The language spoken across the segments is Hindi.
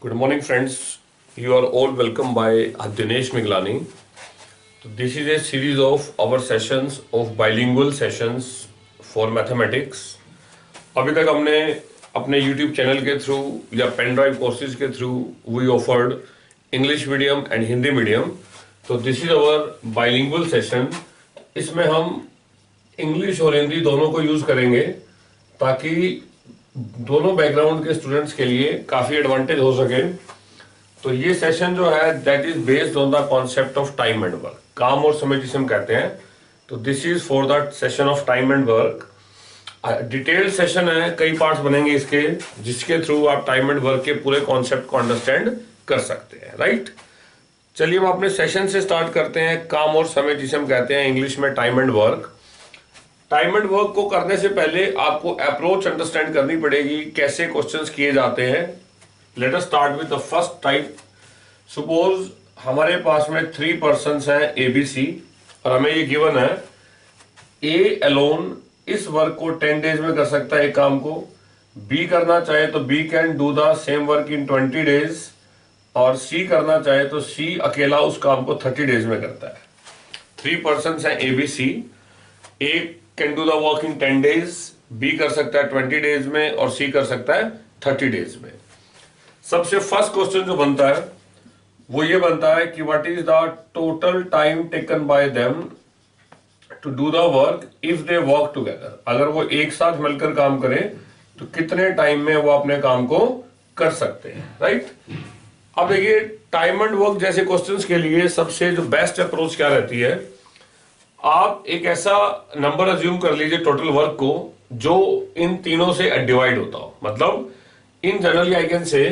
Good morning, friends. You are all welcome by Dinesh Miglani. So this is a series of our sessions of bilingual sessions for mathematics. अभी तक हमने अपने YouTube चैनल के थ्रू या पेन ड्राइव कोर्सेज के through we offered English medium and Hindi medium. तो this is our bilingual session. इसमें हम इंग्लिश और हिंदी दोनों को यूज करेंगे ताकि दोनों बैकग्राउंड के स्टूडेंट्स के लिए काफी एडवांटेज हो सके. तो ये सेशन जो है that is based on the concept of time and work. काम और समय जिसे हम कहते हैं. तो this is for the session of time and work. Detailed session है, कई पार्ट्स बनेंगे इसके, जिसके थ्रू आप टाइम एंड वर्क के पूरे कॉन्सेप्ट को अंडरस्टैंड कर सकते हैं. राइट, चलिए हम अपने सेशन से स्टार्ट करते हैं. काम और समय जिसे हम कहते हैं इंग्लिश में time and work. Time and work को करने से पहले आपको अप्रोच अंडरस्टैंड करनी पड़ेगी, कैसे क्वेश्चंस किए जाते हैं. Let us start with the first type. Suppose हमारे पास में 3 पर्सन्स हैं ABC और हमें ये गिवन है A अलोन इस वर्क को 10 डेज में कर सकता है एक काम को. B करना चाहे तो B can do the same work in 20 days और C करना चाहे तो C अकेला उस काम को 30 डेज में करता है. 3 पर्सन्स हैं ABC. A can do the work in 10 days, B कर सकता है 20 डेज में और C कर सकता है 30 डेज में. सबसे फर्स्ट क्वेश्चन जो बनता है वो ये बनता है कि what is the total time taken by them to do the work if they work together. अगर वो एक साथ मिलकर काम करें तो कितने टाइम में वो अपने काम को कर सकते हैं. राइट, अब देखिए टाइम एंड वर्क जैसे क्वेश्चंस के लिए सबसे जो बेस्ट अप्रोच क्या रहती है, आप एक ऐसा नंबर अज्यूम कर लीजिए टोटल वर्क को जो इन तीनों से डिवाइड होता हो. मतलब इन जनरली आई कैन से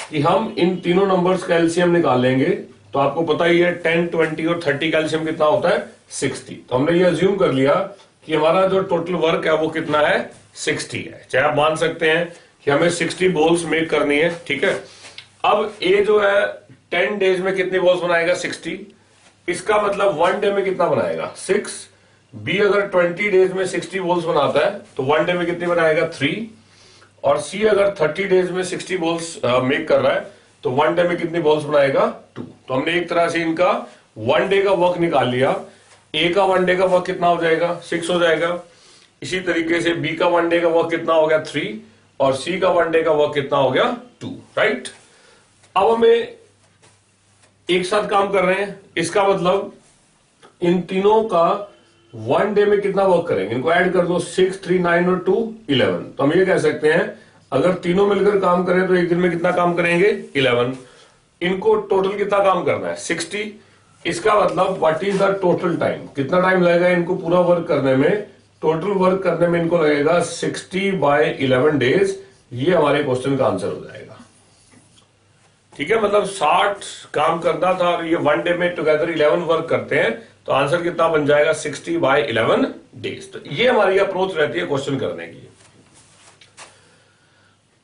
कि हम इन तीनों नंबर्स का एलसीएम निकाल लेंगे. तो आपको पता ही है 10, 20 और 30 का एलसीएम कितना होता है 60. तो हमने ये अज्यूम कर लिया कि हमारा जो टोटल वर्क है वो कितना है 60 है. चाहे आप मान सकते हैं कि हमें 60 बॉल्स मेक करनी है. ठीक है, अब ए जो है 10 डेज में कितनी बॉल्स बनाएगा 60. इसका मतलब 1 डे में कितना बनाएगा 6. बी अगर 20 डेज में 60 बॉल्स बनाता है तो 1 डे में कितनी बनाएगा 3. और सी अगर 30 डेज में 60 बॉल्स मेक कर रहा है तो 1 डे में कितनी बॉल्स बनाएगा 2. तो हमने एक तरह से इनका 1 डे का वर्क निकाल लिया. ए का 1 डे का वर्क कितना हो जाएगा 6 हो जाएगा. इसी तरीके से बी का 1 डे का वर्क कितना हो गया 3 और सी का 1 डे का वर्क कितना हो गया 2. राइट, अब हमें एक साथ काम कर रहे हैं. इसका मतलब इन तीनों का 1 डे में कितना वर्क करेंगे, इनको ऐड कर दो 6, 3, 9 और 2, 11. तो हम ये कह सकते हैं अगर तीनों मिलकर काम करें तो एक दिन में कितना काम करेंगे 11. इनको टोटल कितना काम करना है 60. इसका मतलब what is the total time, कितना टाइम लगेगा इनको पूरा वर्क करने में. टोटल वर्क करने में इनको लगेगा 60/11 डेज. ये हमारे क्वेश्चन का आंसर हो जाएगा. ठीक है, मतलब 60 काम करना था और ये 1 डे में टुगेदर 11 वर्क करते हैं तो आंसर कितना बन जाएगा 60/11 डेज. तो ये हमारी अप्रोच रहती है क्वेश्चन करने की.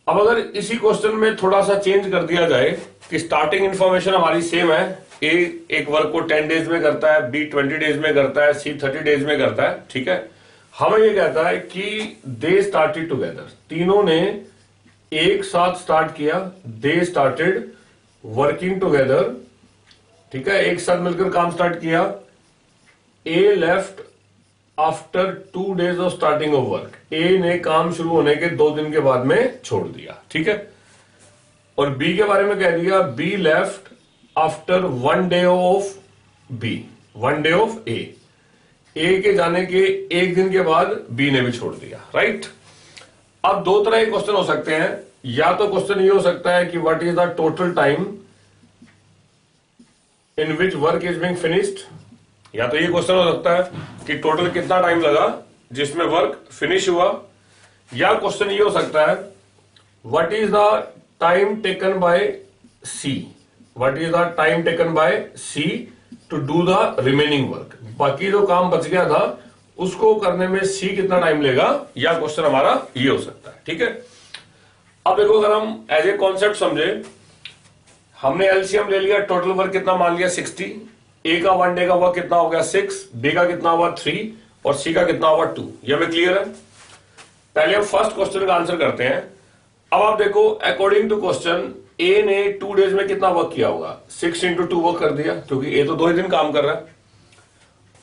अब अगर इसी क्वेश्चन में थोड़ा सा चेंज कर दिया जाए कि स्टार्टिंग इंफॉर्मेशन हमारी सेम है. ए एक वर्क को 10 डेज में करता है, बी 20 डेज में करता है, सी 30 डेज में करता है. ठीक है, हमें ये कहता है कि दे स्टार्टेड टुगेदर. तीनों ने एक साथ स्टार्ट किया. They started working together. ठीक है, एक साथ मिलकर काम स्टार्ट किया. A left after 2 days of starting of work. A ने काम शुरू होने के 2 दिन के बाद में छोड़ दिया. ठीक है, और बी के बारे में कह दिया B left after 1 day of B, 1 day of A. A के जाने के 1 दिन के बाद बी ने भी छोड़ दिया. राइट, अब 2 तरह के क्वेश्चन हो सकते हैं. या तो क्वेश्चन ये हो सकता है कि what is the total time in which work is being finished. या तो ये क्वेश्चन हो सकता है कि टोटल कितना टाइम लगा जिसमें वर्क फिनिश हुआ. या क्वेश्चन ये हो सकता है what is the time taken by C, what is the time taken by C to do the remaining work. बाकी जो काम बच गया था उसको करने में सी कितना टाइम लेगा, या क्वेश्चन हमारा ये हो सकता है. ठीक है, अब देखो अगर हम एज ए कॉन्सेप्ट समझे, हमने एलसीएम ले लिया, टोटल वर्क कितना मान लिया 60. ए का 1 डे का वर्क कितना हो गया 6, बी का कितना हुआ 3 और सी का कितना हुआ 2. ये हमें क्लियर है. पहले हम फर्स्ट क्वेश्चन का आंसर करते हैं. अब आप देखो अकॉर्डिंग टू क्वेश्चन ए ने 2 डेज में कितना वर्क किया होगा, 6 इंटू 2 वर्क कर दिया, क्योंकि ए तो 2 ही दिन काम कर रहा है।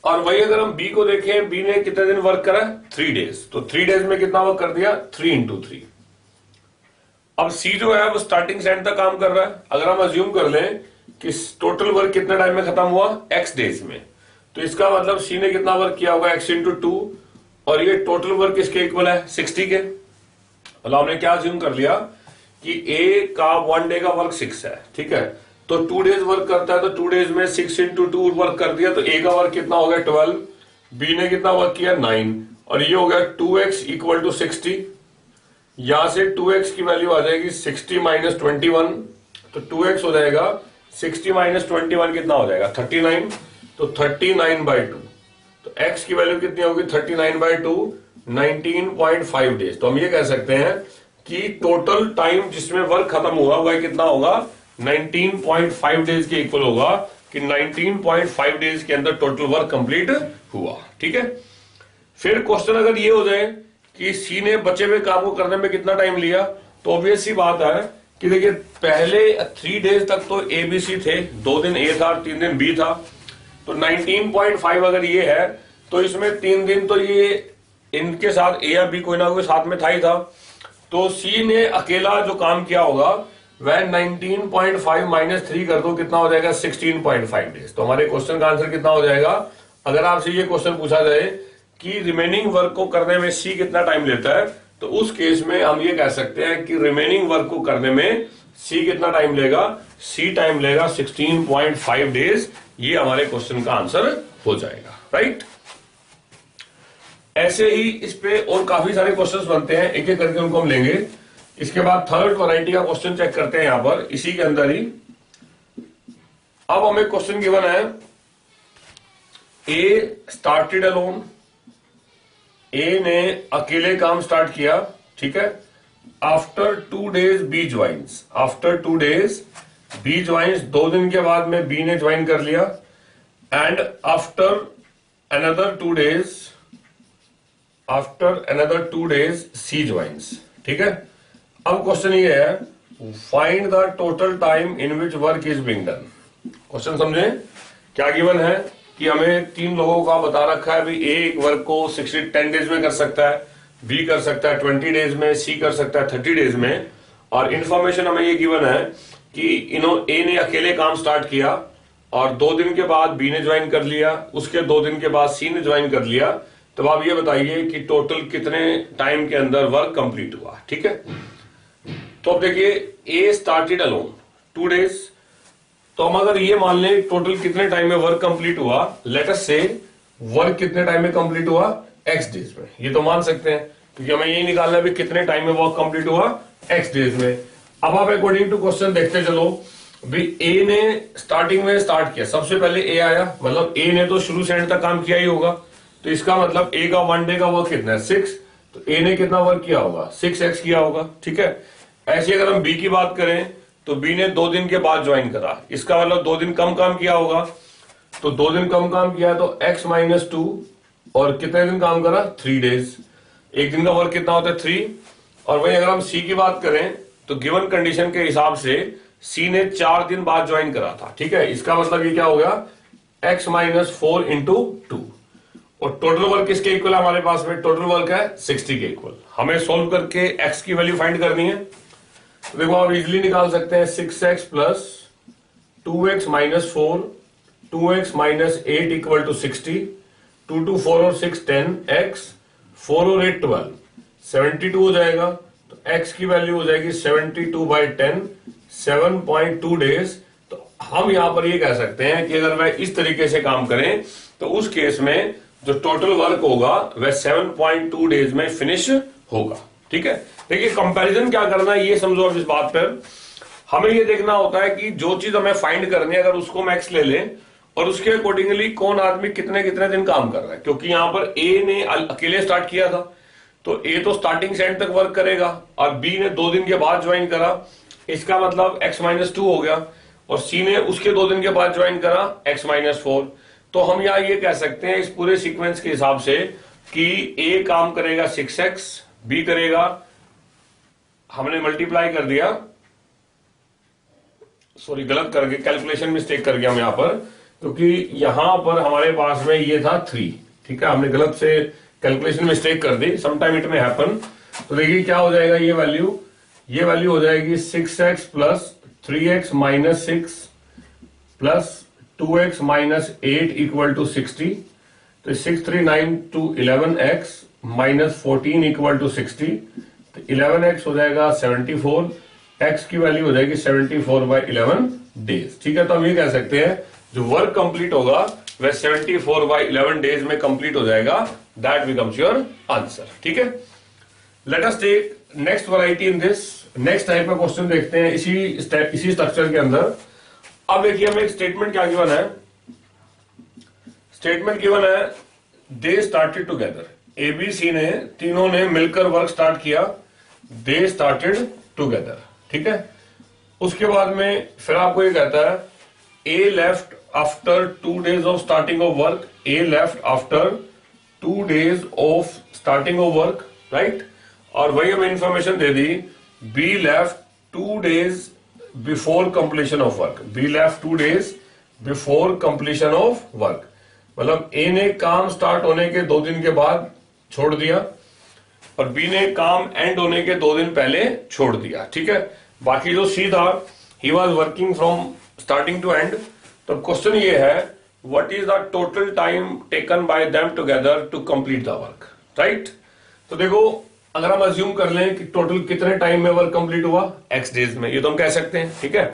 और वही अगर हम बी को देखें, बी ने कितने दिन वर्क करा, 3 डेज, तो 3 डेज में कितना वर्क कर दिया, 3 इंटू 3। अब सी जो है वो स्टार्टिंग से एंड तक काम कर रहा है। अगर हम अज्यूम कर लें कि टोटल वर्क कितने टाइम में खत्म हुआ, x डेज में, तो इसका मतलब सी ने कितना वर्क किया होगा, x इंटू 2, और ये टोटल वर्क इसके इक्वल है 60 के। मतलब हमने क्या अज्यूम कर लिया कि ए का 1 डे का वर्क 6 है, ठीक है, तो 2 डेज वर्क करता है, तो 2 डेज में 6 इंटू 2 वर्क कर दिया, तो ए का वर्क कितना हो गया 12, बी ने कितना वर्क किया 9, और ये हो गया 2x इक्वल टू 60। यहां से 2x की वैल्यू आ जाएगी 60 माइनस 21, तो 2x हो जाएगा 60 माइनस 21 कितना हो जाएगा 39, तो 39/2, तो x की वैल्यू कितनी होगी 39/2, 19.5 डेज। तो हम ये कह सकते हैं कि टोटल टाइम जिसमें वर्क खत्म हुआ वह कितना होगा, 19.5 डेज के इक्वल होगा, कि 19.5 डेज के अंदर टोटल वर्क कंप्लीट हुआ। ठीक है, फिर क्वेश्चन अगर ये हो जाए कि सी ने बचे हुए काम को करने में कितना टाइम लिया, तो ऑब्वियस सी बात है कि देखिए पहले 3 डेज तक तो ए बी सी थे, 2 दिन ए था, 3 दिन बी था, तो 19.5 अगर ये है तो इसमें 3 दिन तो ये इनके साथ ए या बी कोई ना कोई साथ में था ही था, तो सी ने अकेला जो काम किया होगा वह 19.5 माइनस 3 कर दो, कितना हो जाएगा 16.5 डेज। तो हमारे क्वेश्चन का आंसर कितना हो जाएगा, अगर आपसे ये क्वेश्चन पूछा जाए कि रिमेनिंग वर्क को करने में सी कितना टाइम लेता है, तो उस केस में हम ये कह सकते हैं कि रिमेनिंग वर्क को करने में सी कितना टाइम लेगा, सी टाइम लेगा 16.5 डेज। ये हमारे क्वेश्चन का आंसर हो जाएगा, राइट। ऐसे ही इस पे और काफी सारे क्वेश्चंस बनते हैं, एक एक करके उनको हम लेंगे। इसके बाद थर्ड वैरायटी का क्वेश्चन चेक करते हैं यहां पर इसी के अंदर ही। अब हमें क्वेश्चन गिवन है, ए स्टार्टेड अलोन, ए ने अकेले काम स्टार्ट किया, ठीक है, after 2 days B joins, after 2 days B joins, 2 दिन के बाद में बी ने ज्वाइन कर लिया, and after another 2 days, after another 2 days C joins, ठीक है। अब क्वेश्चन ये है, find the total time in which work is being done. Question समझे, क्या गिवन है कि हमें 3 लोगों का बता रखा है, भाई ए एक वर्क को 10 डेज में कर सकता है, बी कर सकता है 20 डेज में, सी कर सकता है 30 डेज में, और इंफॉर्मेशन हमें ये गिवन है कि ए ने अकेले काम स्टार्ट किया और 2 दिन के बाद बी ने ज्वाइन कर लिया, उसके 2 दिन के बाद सी ने ज्वाइन कर लिया। तो आप ये बताइए कि टोटल कितने टाइम के अंदर वर्क कंप्लीट हुआ, ठीक है। तो अब देखिए, ए स्टार्टेड अलोन 2 डेज, तो हम अगर ये मान लें टोटल कितने टाइम में वर्क कंप्लीट हुआ, लेट अस से वर्क कितने टाइम में कंप्लीट हुआ, x डेज में, ये तो मान सकते हैं क्योंकि हमें यही निकालना है भी कितने टाइम में वर्क कंप्लीट हुआ, x डेज में। अब आप अकॉर्डिंग टू क्वेश्चन देखते चलो, भी ए ने स्टार्टिंग में स्टार्ट किया, सबसे पहले ए आया, मतलब ए ने तो शुरू से एंड तक काम किया ही होगा, तो इसका मतलब ए का 1 डे का वर्क कितना है 6, तो ए ने कितना वर्क किया होगा 6x किया होगा, ठीक है। ऐसे अगर हम बी की बात करें तो बी ने 2 दिन के बाद ज्वाइन करा, इसका मतलब 2 दिन कम काम किया होगा, तो 2 दिन कम काम किया तो x माइनस 2, और कितने दिन काम करा 3 डेज, एक दिन का वर्क कितना होता है 3। और वही अगर हम सी की बात करें तो गिवन कंडीशन के हिसाब से सी ने 4 दिन बाद ज्वाइन करा था, ठीक है, इसका मतलब ये क्या हो गया x माइनस 4 इंटू 2, और टोटल वर्क किसके इक्वल है हमारे पास में, टोटल वर्क है 60 के इक्वल। हमें सोल्व करके x की वैल्यू फाइंड करनी है, तो देखो आप इजिली निकाल सकते हैं 6x plus 2x minus 4, 2x minus 8 equal to 60, 2 2 4 और 6 10, x 4 और 8 12, 72 हो जाएगा, तो x की वैल्यू हो जाएगी 72/10, 7.2 डेज। तो हम यहां पर ये कह सकते हैं कि अगर वह इस तरीके से काम करें तो उस केस में जो टोटल वर्क होगा वह 7.2 डेज में फिनिश होगा, ठीक है। देखिए कंपैरिजन क्या करना है ये समझो। अब इस बात पर हमें ये देखना होता है कि जो चीज हमें फाइंड करनी है अगर उसको मैक्स ले लें और उसके अकॉर्डिंगली कौन आदमी कितने कितने दिन काम कर रहा है, क्योंकि यहां पर ए ने अकेले स्टार्ट किया था तो ए तो स्टार्टिंग से एंड तक वर्क करेगा, और बी ने 2 दिन के बाद ज्वाइन करा, इसका मतलब x माइनस 2 हो गया, और सी ने उसके 2 दिन के बाद ज्वाइन करा x माइनस 4। तो हम यहां ये कह सकते हैं इस पूरे सीक्वेंस के हिसाब से कि ए काम करेगा 6x, बी करेगा, हमने मल्टीप्लाई कर दिया सॉरी गलत करके कैलकुलेशन मिस्टेक कर गया हम यहाँ पर, क्योंकि यहां पर हमारे पास में ये था 3, ठीक है, हमने गलत से कैलकुलेशन मिस्टेक कर दी, समटाइम इट में हैपन। तो देखिए क्या हो जाएगा, ये वैल्यू हो जाएगी 6x plus 3x minus 6 plus 2x minus 8 equal to 60। तो 6 3 9 to 11x minus 14 equal to 60। तो 11x हो जाएगा 74, x की वैल्यू हो जाएगी 74/11 डेज। ठीक है, तो हम ये कह सकते हैं जो वर्क कंप्लीट होगा वह 74/11 डेज में कंप्लीट हो जाएगा। That becomes your answer. ठीक है, let us take next variety in this. Next type का क्वेश्चन देखते हैं इसी स्ट्रक्चर के अंदर। अब देखिए हमें एक स्टेटमेंट क्या गिवन है, स्टेटमेंट गिवन है दे स्टार्टेड टुगेदर। एबीसी ने तीनों ने मिलकर वर्क स्टार्ट किया, दे स्टार्टेड टुगेदर। ठीक है, उसके बाद में फिर आपको ये कहता है A left after 2 days of starting of work, A left after 2 days of starting of work, right. और वही हमें इंफॉर्मेशन दे दी B left 2 days before completion of work, B left 2 days before completion of work. मतलब ए ने काम स्टार्ट होने के 2 दिन के बाद छोड़ दिया और बी ने काम एंड होने के 2 दिन पहले छोड़ दिया। ठीक है, बाकी जो सी था he was working from starting to end. तो क्वेश्चन ये है what is the total time taken by them together to complete the work, right. तो देखो अगर हम अज्यूम कर लें कि टोटल कितने टाइम में वर्क कंप्लीट हुआ, x डेज में, ये तो हम कह सकते हैं। ठीक है,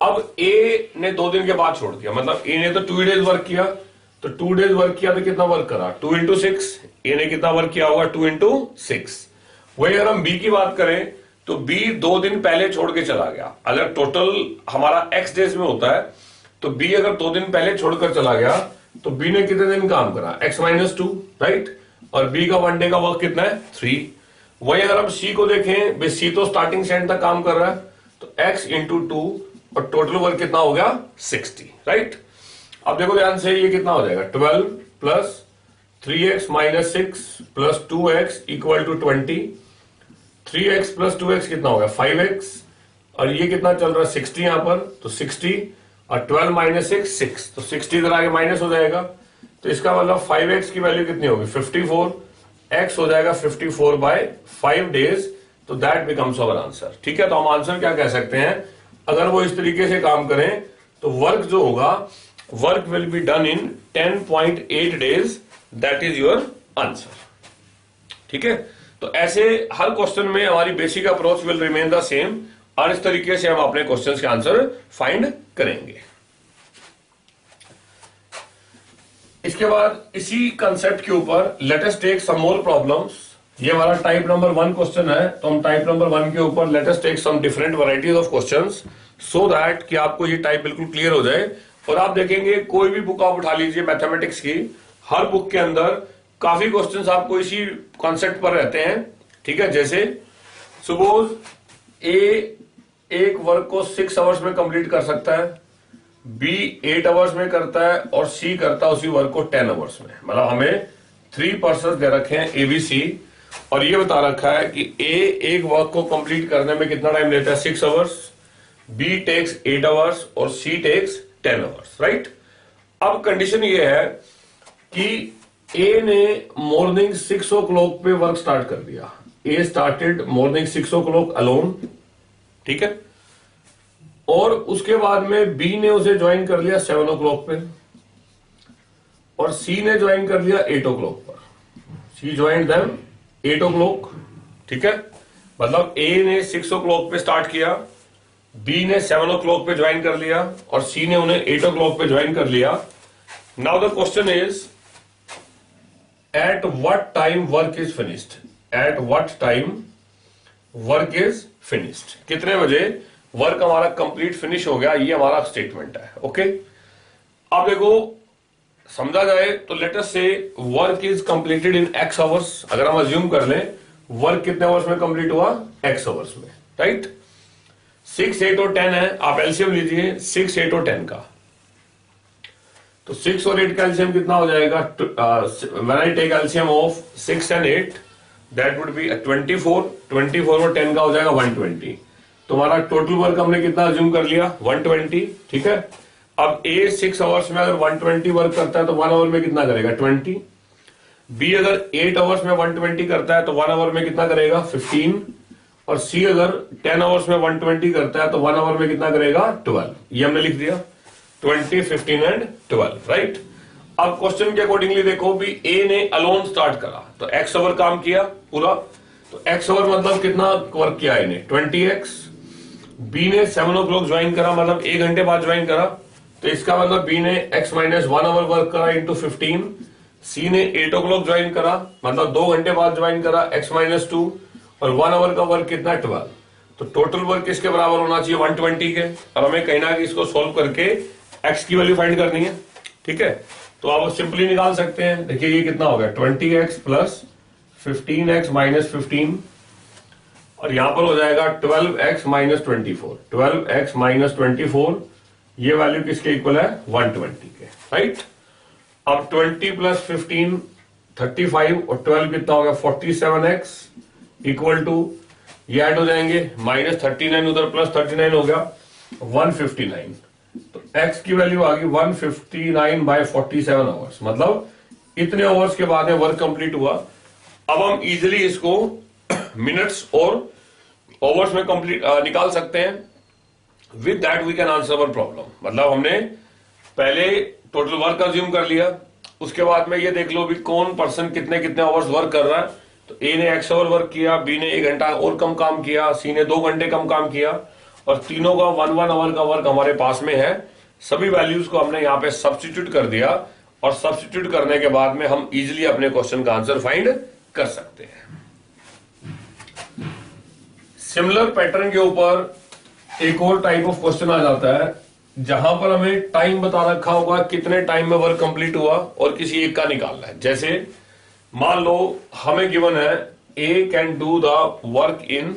अब ए ने 2 दिन के बाद छोड़ दिया, मतलब ए ने तो 2 days वर्क किया, तो 2 days वर्क किया तो कितना वर्क करा, 2 into 6। ए ने कितना वर्क किया होगा, 2 into 6। वही अगर हम बी की बात करें तो बी 2 दिन पहले छोड़ के चला गया। अगर टोटल हमारा x डेज में होता है तो बी अगर 2 दिन पहले छोड़कर चला गया तो बी ने कितने दिन काम करा, x माइनस 2, राइट। और बी का 1 डे का वर्क कितना है, 3। वही अगर हम सी को देखें, भाई सी तो स्टार्टिंग से एंड तक काम कर रहा है, तो x इंटू 2 और टोटल वर्क कितना हो गया, 60, राइट। अब देखो ध्यान से ये कितना हो जाएगा, 12 plus 3x minus 6 plus 2x equal to 20। 3x plus 2x कितना होगा, 5x। और ये कितना चल रहा है, 60 यहां पर, तो 60 और 12 माइनस 6, तो 60 इधर आगे माइनस हो जाएगा। तो इसका मतलब 5x की वैल्यू कितनी होगी, 54। x हो जाएगा 54/5 डेज। तो दैट बिकम्स अवर आंसर। ठीक है, तो हम आंसर क्या कह सकते हैं, अगर वो इस तरीके से काम करें तो वर्क जो होगा, work will be done in 10.8 days. That is your answer. ठीक है, तो ऐसे हर क्वेश्चन में हमारी basic approach will remain the same और इस तरीके से हम अपने क्वेश्चंस के आंसर फाइंड करेंगे। इसके बाद इसी कंसेप्ट के ऊपर let us take some more problems. ये हमारा टाइप नंबर 1 क्वेश्चन है, तो हम टाइप नंबर 1 के ऊपर let us take some different varieties of questions so that कि आपको ये टाइप बिल्कुल क्लियर हो जाए। और आप देखेंगे कोई भी बुक आप उठा लीजिए मैथमेटिक्स की, हर बुक के अंदर काफी क्वेश्चंस आपको इसी कॉन्सेप्ट पर रहते हैं। ठीक है, जैसे सपोज ए एक वर्क को 6 आवर्स में कंप्लीट कर सकता है, बी 8 आवर्स में करता है और सी करता है उसी वर्क को 10 आवर्स में। मतलब हमें 3 पर्सन दे रखे हैं एबीसी और ये बता रखा है कि ए एक वर्क को कंप्लीट करने में कितना टाइम लेता है, 6 आवर्स, बी टेक्स 8 आवर्स और सी टेक्स 10 आवर्स, राइट। अब कंडीशन ये है कि ए ने मॉर्निंग 6 o'clock पे वर्क स्टार्ट कर दिया, ए स्टार्टेड मॉर्निंग 6 o'clock अलोन। ठीक है, और उसके बाद में बी ने उसे ज्वाइन कर लिया 7 o'clock पे और सी ने ज्वाइन कर लिया 8 o'clock पर। C join them 8 o'clock। ठीक है, मतलब ए ने 6 o'clock पे स्टार्ट किया, बी ने 7 o'clock पे ज्वाइन कर लिया और सी ने उन्हें 8 o'clock पे ज्वाइन कर लिया। Now the question is at what time work is finished, at what time work is finished, कितने बजे वर्क हमारा कंप्लीट फिनिश हो गया, ये हमारा स्टेटमेंट है। ओके, अब देखो समझा जाए तो लेट अस से work is completed in x hours. अगर हम अज्यूम कर लें वर्क कितने आवर्स में कंप्लीट हुआ, x आवर्स में, राइट। 6, 8 और 10 है, आप एलसीएम लीजिए 6, 8 और 10 का, तो 6 और 8 का एलसीएम कितना हो जाएगा, when I take LCM of 6 and 8 that would be 24 और 10 का हो जाएगा 120। तुम्हारा टोटल वर्क हमने कितना अज्यूम कर लिया 120, ठीक है। अब ए 6 आवर्स में अगर 120 वर्क करता है तो 1 आवर में कितना करेगा 20। बी अगर 8 आवर्स में 120 करता है तो 1 आवर में कितना करेगा 15। और सी अगर 10 आवर्स में 120 करता है तो 1 आवर में कितना करेगा 12। ये हमने लिख दिया 20, 15 एंड 12, राइट। अब क्वेश्चन के अकॉर्डिंगली देखो भी ए ने अलोन स्टार्ट करा तो एक्स आवर काम किया पूरा, तो एक्स आवर मतलब कितना वर्क किया इन्हें 20x। बी ने 7 o'clock ज्वाइन करा मतलब 1 घंटे बाद ज्वाइन करा, तो इसका मतलब बी ने x माइनस 1 आवर वर्क करा इंटू 15। सी ने 8 o'clock ज्वाइन करा मतलब 2 घंटे बाद ज्वाइन करा x माइनस 2, और 1 आवर का वर्क कितना 12। तो टोटल वर्क किसके बराबर होना चाहिए 120 के। और हमें कहना कि इसको सोल्व करके x की वैल्यू फाइंड करनी है, ठीक है। तो आप सिंपली निकाल सकते हैं, देखिए ये कितना हो गया 20x प्लस 15x माइनस 15, और यहां पर हो जाएगा 12x माइनस 24। 12x माइनस 24 ये वैल्यू किसके इक्वल है 120 के, राइट। अब 20 प्लस 15 35 और 12 कितना हो गया 47x इक्वल टू, ये ऐड हो जाएंगे माइनस 39 उधर प्लस 39 हो गया 159। तो x की वैल्यू आ गई 159 बाय 47 आवर्स, मतलब इतने आवर्स के बाद में वर्क कंप्लीट हुआ। अब हम इजिली इसको मिनट्स और आवर्स में कंप्लीट निकाल सकते हैं। With that we can answer our problem. मतलब हमने पहले टोटल वर्क अज्यूम कर लिया, उसके बाद में ये देख लो भी कौन पर्सन कितने कितने आवर्स वर्क कर रहा है। तो ए ने x आवर वर्क किया, बी ने 1 घंटा और कम काम किया, सी ने 2 घंटे कम काम किया, और तीनों का 1 आवर का वर्क हमारे पास में है। सभी वैल्यूज को हमने यहाँ पे सब्स्टिट्यूट कर दिया, और सब्स्टिट्यूट करने के बाद में हम इजिली अपने क्वेश्चन का आंसर फाइंड कर सकते हैं। सिमिलर पैटर्न के ऊपर एक और टाइप ऑफ क्वेश्चन आ जाता है, जहां पर हमें टाइम बता रखा होगा कितने टाइम में वर्क कंप्लीट हुआ और किसी एक का निकालना है। जैसे मान लो हमें गिवन है A can do the work in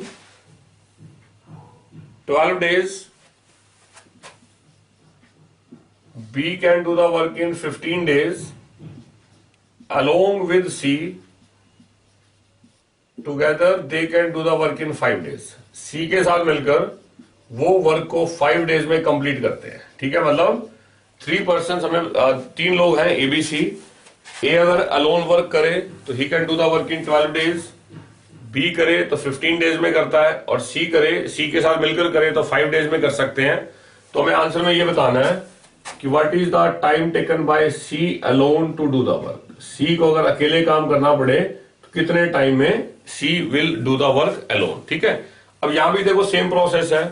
12 days, B can do the work in 15 days, along with C, together they can do the work in 5 days. C के साथ मिलकर वो वर्क को 5 days में कंप्लीट करते हैं, ठीक है। मतलब 3 persons हमें 3 लोग हैं ए बी सी। ए अगर अलोन वर्क करे तो he can do the work in 12 days, B करे तो 15 days में करता है, और सी करे, सी के साथ मिलकर करे तो 5 days में कर सकते हैं। तो हमें आंसर में ये बताना है कि what is the time taken by C alone to do the work. C को अगर अकेले काम करना पड़े तो कितने टाइम में C will do the work alone, ठीक है। अब यहां भी देखो सेम प्रोसेस है।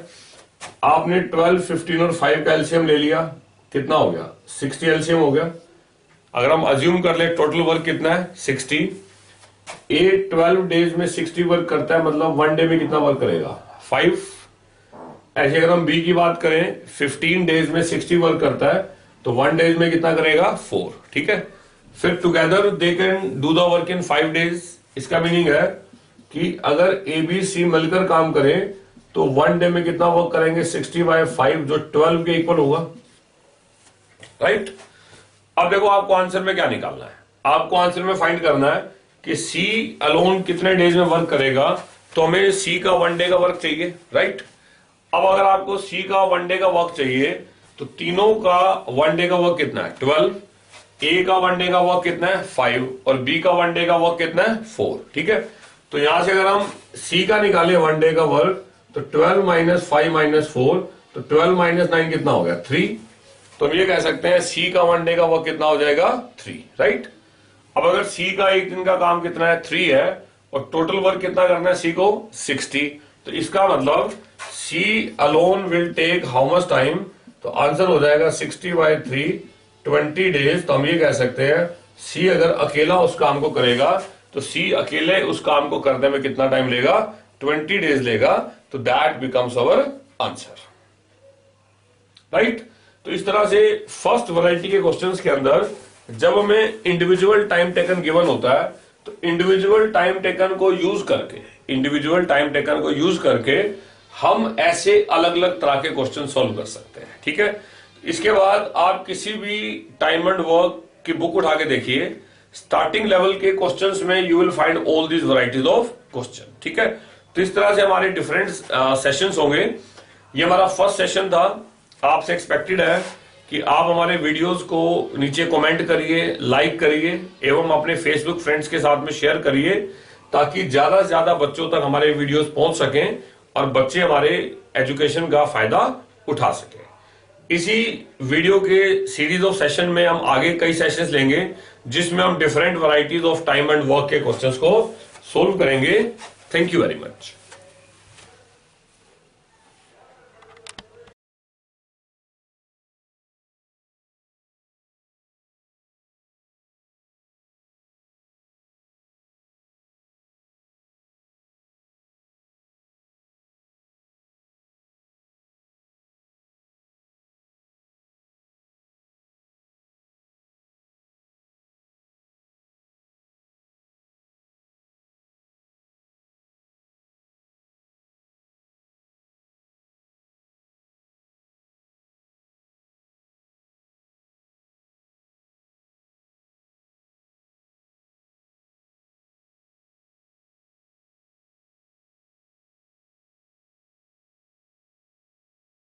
आपने 12, 15 और 5 का एलसीएम ले लिया, कितना हो गया 60 एलसीएम हो गया। अगर हम अज्यूम कर ले टोटल वर्क कितना है 60, ए 12 days में 60 वर्क करता है, मतलब 1 डे में कितना वर्क करेगा 5। ऐसे अगर हम बी की बात करें 15 days में 60 वर्क करता है तो 1 days में कितना करेगा 4, ठीक है। फिर together they can do the work in 5 days। इसका मीनिंग है कि अगर ए बी सी मिलकर काम करें तो 1 डे में कितना वर्क करेंगे 60/5, जो 12 के इक्वल होगा, राइट। अब देखो आपको आंसर में क्या निकालना है। आपको आंसर में फाइंड करना है कि सी अलोन कितने डेज में वर्क करेगा। तो हमें सी का 1 डे का वर्क चाहिए, राइट। अब अगर आपको सी का 1 डे का वर्क चाहिए तो तीनों का 1 डे का वर्क कितना है 12, ए का 1 डे का वर्क कितना है 5, और बी का 1 डे का वर्क कितना है 4, ठीक है। तो यहां से अगर हम सी का निकाले 1 डे का वर्क तो 12 माइनस 5 माइनस 4, तो 12 माइनस 9 कितना हो गया 3। तो हम ये कह सकते हैं सी का 1 डे का वर्क कितना हो जाएगा 3, राइट। अब अगर सी का एक दिन का काम कितना है 3 है, और टोटल वर्क कितना करना है सी को 60, तो इसका मतलब C alone will take how much time. तो आंसर हो जाएगा 60/3 20 डेज। तो हम ये कह सकते हैं सी अगर अकेला उस काम को करेगा तो सी अकेले उस काम को करने में कितना टाइम लेगा 20 डेज लेगा। तो that becomes our answer, right. तो इस तरह से फर्स्ट वैरायटी के क्वेश्चंस के अंदर जब हमें इंडिविजुअल टाइम टेकन गिवन होता है तो इंडिविजुअल टाइम टेकन को यूज करके हम ऐसे अलग अलग तरह के क्वेश्चन सॉल्व कर सकते हैं, ठीक है। इसके बाद आप किसी भी टाइम एंड वर्क की बुक उठा के देखिए, स्टार्टिंग लेवल के क्वेश्चंस में you will find all these varieties of question, ठीक है। तो इस तरह से हमारे डिफरेंट सेशंस होंगे। ये हमारा फर्स्ट सेशन था। आपसे एक्सपेक्टेड है कि आप हमारे वीडियोस को नीचे कमेंट करिए, लाइक करिए एवं अपने फेसबुक फ्रेंड्स के साथ में शेयर करिए, ताकि ज्यादा से ज्यादा बच्चों तक हमारे वीडियोस पहुंच सकें और बच्चे हमारे एजुकेशन का फायदा उठा सकें। इसी वीडियो के सीरीज ऑफ सेशन में हम आगे कई सेशंस लेंगे, जिसमें हम different varieties of time and work के क्वेश्चंस को सोल्व करेंगे। Thank you very much.